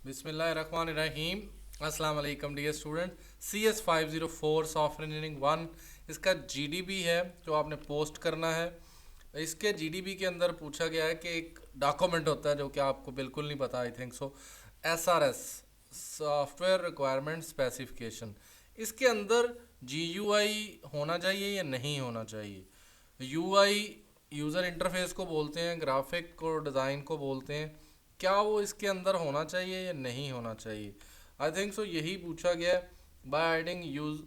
बिस्मिल्लाहिर्रहमानिर्रहीम। अस्सलाम वालेकुम dear student. CS504 software engineering 1 इसका GDB है जो आपने पोस्ट करना है। इसके GDB के अंदर पूछा गया है कि एक डॉक्यूमेंट होता है जो कि आपको बिल्कुल नहीं पता, I think so, SRS software requirement specification. इसके अंदर GUI होना चाहिए या नहीं होना चाहिए। UI यूज़र इंटरफेस को बोलते हैं, ग्राफिक को डिज़ाइन को बोलते हैं। क्या वो इसके अंदर होना चाहिए या नहीं होना चाहिए, आई थिंक सो यही पूछा गया है। By adding use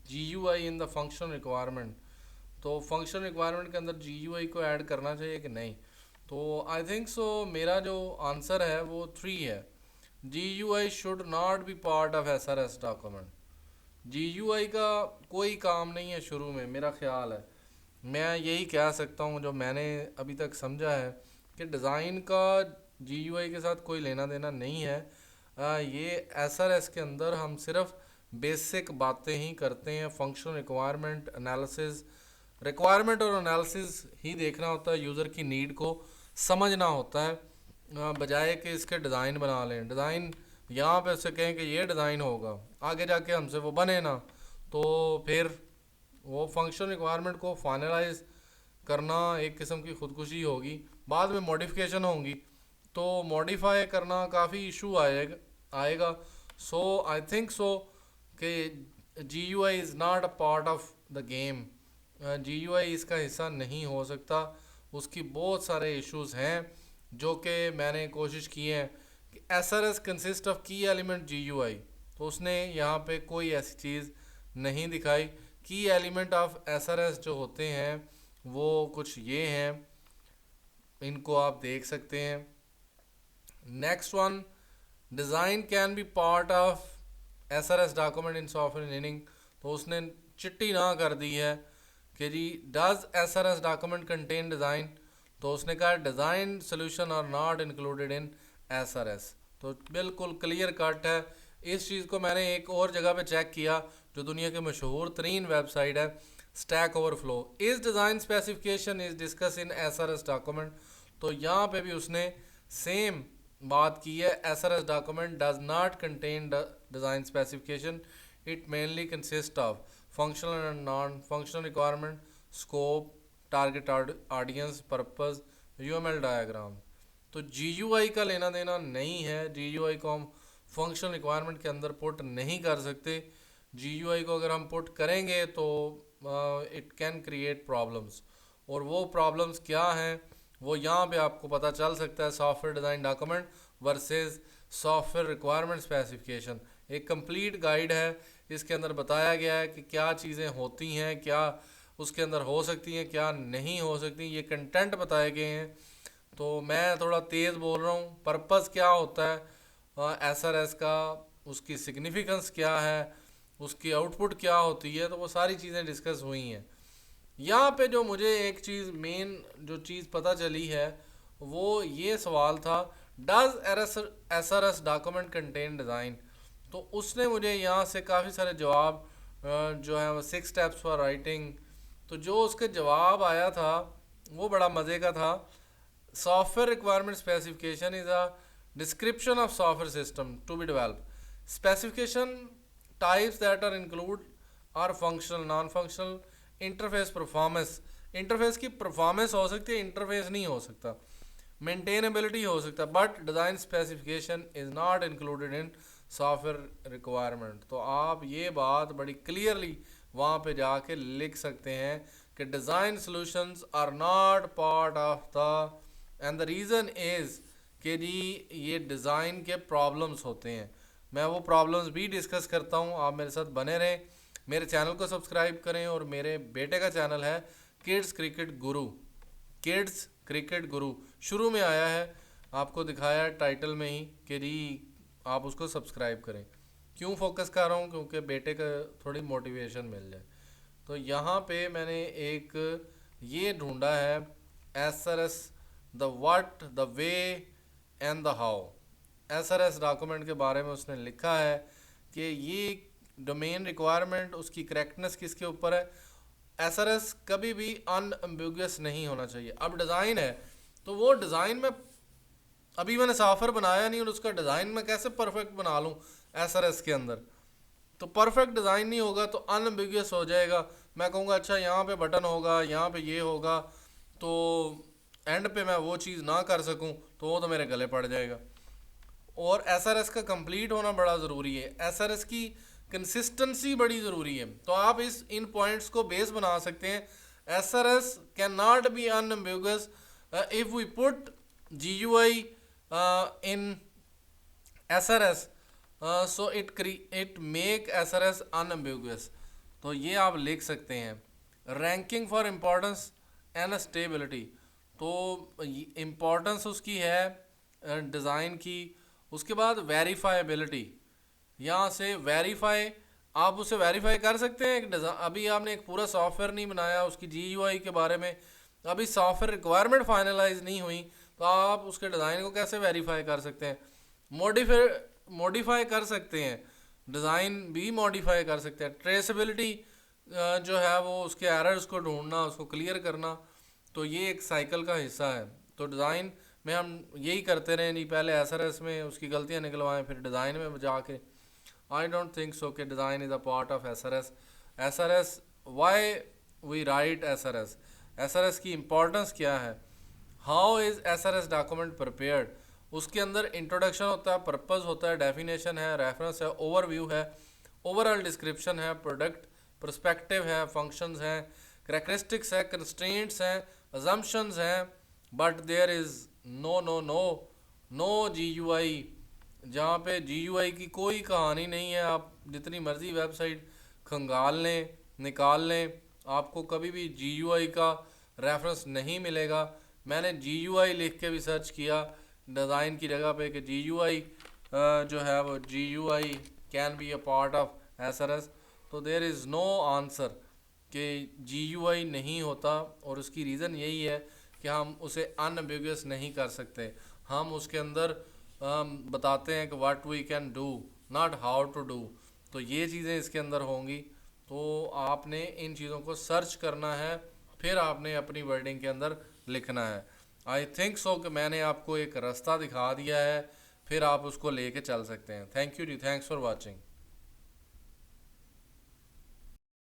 GUI in the function requirement, तो फंक्शन रिक्वायरमेंट के अंदर GUI को ऐड करना चाहिए कि नहीं। तो आई थिंक सो मेरा जो आंसर है वो 3 है। GUI should not be part of SRS document. GUI का कोई काम नहीं है शुरू में, मेरा ख्याल है। मैं यही कह सकता हूँ जो मैंने अभी तक समझा है कि डिज़ाइन का GUI के साथ कोई लेना देना नहीं है। ये SRS के अंदर हम सिर्फ बेसिक बातें ही करते हैं। फंक्शनल रिक्वायरमेंट एनालिसिस, रिक्वायरमेंट और एनालिसिस ही देखना होता है, यूज़र की नीड को समझना होता है, बजाय कि इसके डिज़ाइन बना लें। डिज़ाइन यहाँ पे से कहें कि ये डिज़ाइन होगा, आगे जाके हमसे वो बने ना, तो फिर वो फंक्शन रिक्वायरमेंट को फाइनलाइज करना एक किस्म की खुदकुशी होगी। बाद में मॉडिफिकेशन होंगी तो मॉडिफाई करना काफ़ी इशू आएगा। सो आई थिंक सो कि GUI is not a part of the game. GUI इसका हिस्सा नहीं हो सकता। उसकी बहुत सारे इश्यूज हैं जो कि मैंने कोशिश की है कि SRS कंसिस्ट ऑफ की एलिमेंट GUI, तो उसने यहाँ पे कोई ऐसी चीज़ नहीं दिखाई। की एलिमेंट ऑफ SRS जो होते हैं वो कुछ ये हैं, इनको आप देख सकते हैं। Next one, design can be part of SRS document in software engineering, तो उसने चिट्टी ना कर दी है कि जी does SRS document contain design, तो उसने कहा design solution are not included in SRS। तो बिल्कुल क्लियर कट है। इस चीज़ को मैंने एक और जगह पे चेक किया जो दुनिया की मशहूर तरीन वेबसाइट है, स्टैक ओवरफ्लो। इस design specification is discuss in SRS document, तो यहाँ पे भी उसने सेम बात की है। SRS document does not contain design specification, it mainly consist of functional and non functional requirement, scope, target audience, purpose, UML diagram. तो GUI का लेना देना नहीं है। GUI को हम फंक्शनल रिक्वायरमेंट के अंदर पुट नहीं कर सकते। GUI को अगर हम पुट करेंगे तो इट कैन क्रिएट प्रॉब्लम्स, और वो प्रॉब्लम्स क्या हैं वो यहाँ पे आपको पता चल सकता है। Software design document versus software requirement specification एक कंप्लीट गाइड है। इसके अंदर बताया गया है कि क्या चीज़ें होती हैं, क्या उसके अंदर हो सकती हैं, क्या नहीं हो सकती, ये कंटेंट बताए गए हैं। तो मैं थोड़ा तेज़ बोल रहा हूँ। पर्पस क्या होता है SRS का, उसकी सिग्निफिकेंस क्या है, उसकी आउटपुट क्या होती है, तो वो सारी चीज़ें डिस्कस हुई हैं। यहाँ पे जो मुझे एक चीज़ मेन जो चीज़ पता चली है वो ये सवाल था, does SRS document contain design. तो उसने मुझे यहाँ से काफ़ी सारे जवाब जो है वो 6 स्टेप्स फॉर राइटिंग, तो जो उसके जवाब आया था वो बड़ा मज़े का था। Software requirement specification is a description of software system to be develop. Specification types that are include are functional, non functional, interface performance. Interface की परफॉर्मेंस हो सकती है, इंटरफेस नहीं हो सकता। मेंटेनेबिलिटी हो सकता है, but design specification is not included in software requirement. तो आप ये बात बड़ी क्लियरली वहाँ पे जाके लिख सकते हैं कि design solutions are not part of the, and the reason is कि जी ये डिज़ाइन के प्रॉब्लम्स होते हैं। मैं वो प्रॉब्लम्स भी डिस्कस करता हूँ, आप मेरे साथ बने रहें। मेरे चैनल को सब्सक्राइब करें, और मेरे बेटे का चैनल है किड्स क्रिकेट गुरु। किड्स क्रिकेट गुरु शुरू में आया है, आपको दिखाया है टाइटल में ही कि जी आप उसको सब्सक्राइब करें। क्यों फोकस कर रहा हूँ, क्योंकि बेटे का थोड़ी मोटिवेशन मिल जाए। तो यहाँ पे मैंने एक ये ढूंढा है, SRS the what, the way and the how. SRS document के बारे में उसने लिखा है कि ये डोमेन रिक्वायरमेंट, उसकी करेक्टनेस किसके ऊपर है। SRS कभी भी अनएम्बिगुअस नहीं होना चाहिए। अब डिज़ाइन है तो वो डिज़ाइन में अभी मैंने सॉफ्टवेयर बनाया नहीं और उसका डिज़ाइन मैं कैसे परफेक्ट बना लूँ एसआरएस के अंदर। तो परफेक्ट डिज़ाइन नहीं होगा तो अनएम्बिगुअस हो जाएगा। मैं कहूँगा अच्छा यहाँ पे बटन होगा, यहाँ पे ये होगा, तो एंड पे मैं वो चीज़ ना कर सकूँ तो वो तो मेरे गले पड़ जाएगा। और एसआरएस का कंप्लीट होना बड़ा ज़रूरी है, एसआरएस की कंसिस्टेंसी बड़ी ज़रूरी है। तो आप इन पॉइंट्स को बेस बना सकते हैं। SRS can not be unambiguous if we put GUI in SRS, so it make SRS unambiguous. तो ये आप लिख सकते हैं। Ranking for importance and stability, तो इम्पोर्टेंस उसकी है डिज़ाइन की। उसके बाद वेरीफाइबिलिटी, यहाँ से वेरीफाई, आप उसे वेरीफाई कर सकते हैं। एक अभी आपने एक पूरा सॉफ्टवेयर नहीं बनाया उसकी जीयूआई के बारे में, अभी सॉफ्टवेयर रिक्वायरमेंट फाइनलाइज नहीं हुई, तो आप उसके डिज़ाइन को कैसे वेरीफाई कर सकते हैं? मॉडिफाई कर सकते हैं, डिज़ाइन भी मॉडिफाई कर सकते हैं। ट्रेसेबिलिटी जो है वो उसके एरर्स को ढूंढना, उसको क्लियर करना, तो ये एक साइकिल का हिस्सा है। तो डिज़ाइन में हम यही करते रहे, नहीं पहले एसआरएस में उसकी गलतियां निकलवाएं फिर डिज़ाइन में जाके। आई डोंट थिंक सो कि design is a part of SRS. SRS, why we write SRS, SRS की इम्पोर्टेंस क्या है, how is SRS document prepared. उसके अंदर इंट्रोडक्शन होता है, पर्पस होता है, डेफिनेशन है, रेफरेंस है, ओवरव्यू है, ओवरऑल डिस्क्रिप्शन है, प्रोडक्ट पर्सपेक्टिव है, फंक्शंस हैं, करेक्टरिस्टिक्स है, कंस्ट्रेंट्स हैं, अजम्पशंस हैं, but there is no GUI, जहाँ पे जीयूआई की कोई कहानी नहीं है। आप जितनी मर्जी वेबसाइट खंगाल लें, निकाल लें, आपको कभी भी जीयूआई का रेफरेंस नहीं मिलेगा। मैंने जीयूआई लिख के भी सर्च किया डिज़ाइन की जगह पे कि जीयूआई जो है वो GUI can be a part of SRS, तो देयर इज़ नो आंसर कि जीयूआई नहीं होता। और उसकी रीज़न यही है कि हम उसे अनएम्बिगुअस नहीं कर सकते। हम उसके अंदर बताते हैं कि what we can do, not how to do. तो ये चीज़ें इसके अंदर होंगी, तो आपने इन चीज़ों को सर्च करना है, फिर आपने अपनी वर्डिंग के अंदर लिखना है। आई थिंक सो कि मैंने आपको एक रास्ता दिखा दिया है, फिर आप उसको लेके चल सकते हैं। थैंक यू जी, थैंक्स फॉर वॉचिंग।